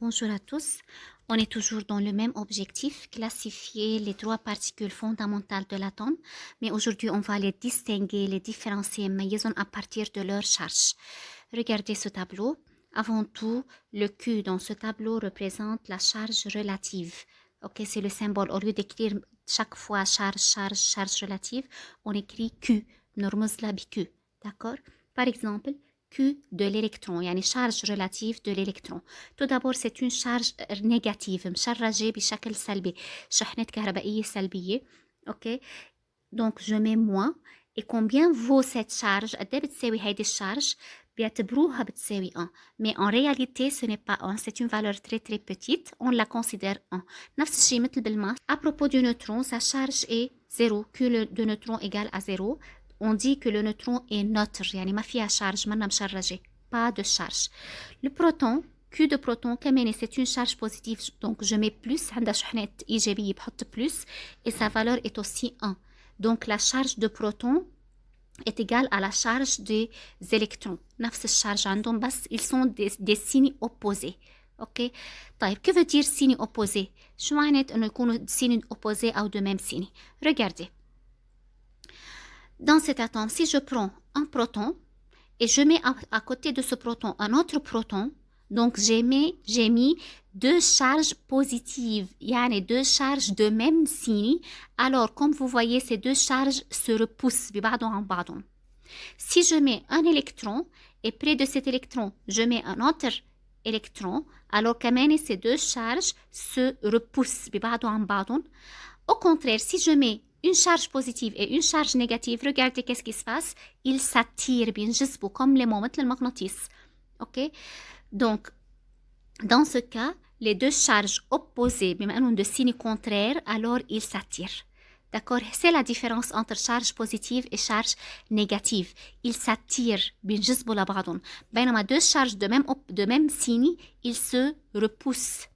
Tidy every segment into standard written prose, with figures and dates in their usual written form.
Bonjour à tous, on est toujours dans le même objectif, classifier les trois particules fondamentales de l'atome, mais aujourd'hui on va les distinguer, les différencier à partir de leur charge. Regardez ce tableau. Avant tout, le Q dans ce tableau représente la charge relative. Ok, c'est le symbole. Au lieu d'écrire chaque fois charge relative, on écrit Q, نرمز لها بQ. D'accord? Par exemple, Q de l'électron, يعني charge relative de l'électron. Tout d'abord, c'est une charge négative, مشرجة بشكل سلبي، شحنة كهربائية سلبية. Ok? Donc, je mets moins. Et combien vaut cette charge? قد ايه بتساوي هيدي الشارج؟ بيعتبروها بتساوي 1. Mais en réalité, ce n'est pas 1. C'est une valeur très très petite. On la considère 1. نفس الشيء مثل بالماس. À propos du neutron, sa charge est 0. Q de neutron égale à 0. On dit que le neutron est neutre. يعني ما فيها charge. منا مشرجة. Pas de charge. Le proton, Q de proton, كمان c'est une charge positive. Donc, je mets plus. عندها شحنة إيجابية بحط plus. Et sa valeur est aussi 1. Donc, la charge de proton est égale à la charge des électrons. نفس الشارج عندهم بس ils sont des signes opposés. Ok? طيب, que veut dire signe opposé? شو معنات إنه يكونوا signes opposés أو de même signe? Regardez. Dans cet atome, si je prends un proton et je mets à côté de ce proton un autre proton, donc j'ai mis deux charges positives, yani deux charges de même signe. Alors, comme vous voyez, ces deux charges se repoussent. Si je mets un électron et près de cet électron, je mets un autre électron, alors que ces deux charges se repoussent. Au contraire, si je mets une charge positive et une charge négative, regardez qu'est-ce qui se passe. Ils s'attirent, comme les moments de ok? Donc, dans ce cas, les deux charges opposées, de signe contraire, alors ils s'attirent. D'accord? C'est la différence entre charge positive et charge négative. Ils s'attirent, بينما deux charges de même signe, ils se repoussent.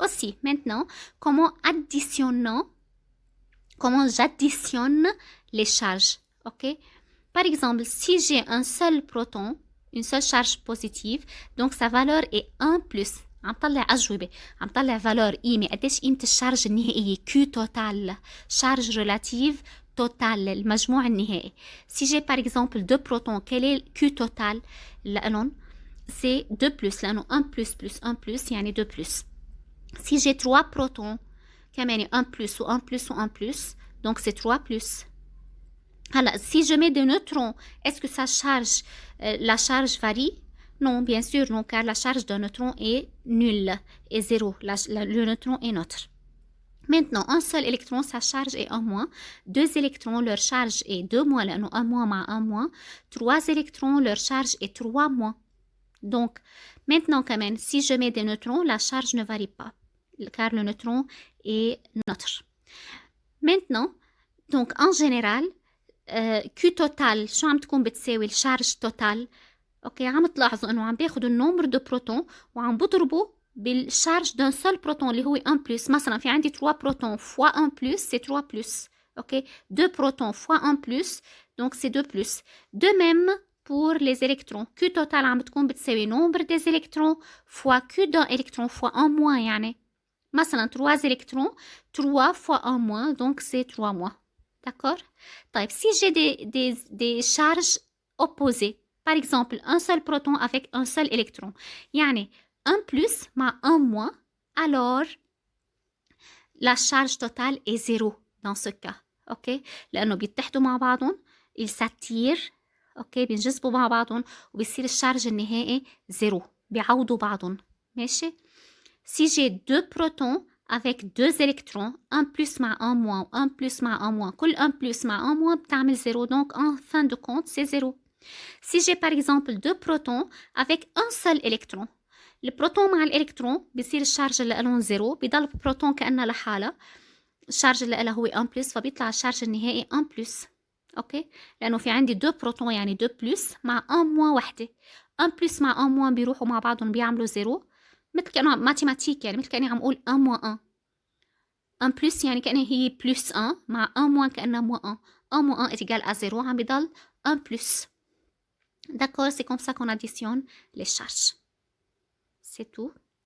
Aussi, maintenant, comment j'additionne les charges? Ok? Par exemple, si j'ai un seul proton, une seule charge positive, donc sa valeur est 1 plus. عم طلع أجوبة، عم طلع valeur قيمة، قديش قيمة الشارج النهائية Q total، charge relative total، المجموع النهائي. Si j'ai par exemple deux protons, quel est Q total لأنهم؟ C'est 2 plus، لأنه 1 plus plus 1 plus يعني 2 plus. Si j'ai 3 protons, كمان 1 plus ou 1 plus ou 1 plus, donc c'est 3 plus. Alors, si je mets des neutrons, est-ce que ça charge, la charge varie? Non, bien sûr, non, car la charge d'un neutron est nulle, est 0. Le neutron est neutre. Maintenant, un seul électron, sa charge est 1 moins. Deux électrons, leur charge est 2 moins, 1 moins مع 1 moins. 3 électrons, leur charge est 3 moins. Donc, maintenant quand même, si je mets des neutrons, la charge ne varie pas, car le neutron est neutre. Maintenant, donc en général, Q total شو عم تكون بتساوي الشارج توتال؟ اوكي عم تلاحظوا انه عم بياخذوا النمبر دو بروتون وعم بضربوا بالشارج دون سول بروتون اللي هو 1 بلس. مثلا في عندي 3 بروتون فوا 1 بلس سي 3 بلس. اوكي 2 بروتون فوا 1 بلس دونك سي 2 بلس. دو ميم pour les électrons. Q total عم بتكون بتساوي nombre des électrons fois Q d'un électron fois 1 moins يعني. مثلا 3 électrons 3 fois 1 moins donc c'est 3 moins. D'accord? طيب, si j'ai des charges opposées, par exemple, un seul proton avec un seul électron, يعني 1 plus مع 1 moins, alors la charge totale est 0 dans ce cas. OK? لأنه بيتحدوا مع بعضهم, ils s'attirent, OK? بينجذبوا مع بعضهم وبيصير الشارج النهائي 0. بيعوضوا بعضهم. ماشي؟ Si j'ai deux protons avec deux électrons, 1 plus مع 1 moins, 1 plus مع 1 moins, كل 1 plus مع 1 moins بتعمل 0, donc en fin de compte c'est 0. Si j'ai par exemple deux protons avec un seul électron, le proton مع الإلكترون بيصير الشارج اللي لهم 0, بيضل البروتون كأنها لحالها, الشارج اللي لها هو 1 plus, فبيطلع الشارج النهائي 1 plus. اوكي, لأنه في عندي deux protons يعني 2 plus مع 1 moins وحدة. 1 plus مع 1 moins بيروحوا مع بعضهم بيعملوا 0. مثل كأنه ماتيماتيك, يعني مثل كأني عم أقول 1 moins 1. 1 plus يعني كأنها هي plus 1 مع 1 moins كأنها moins 1. 1 moins 1 est égal à 0, عم بيضل 1 plus. D'accord, c'est comme ça qu'on additionne les charges. C'est tout.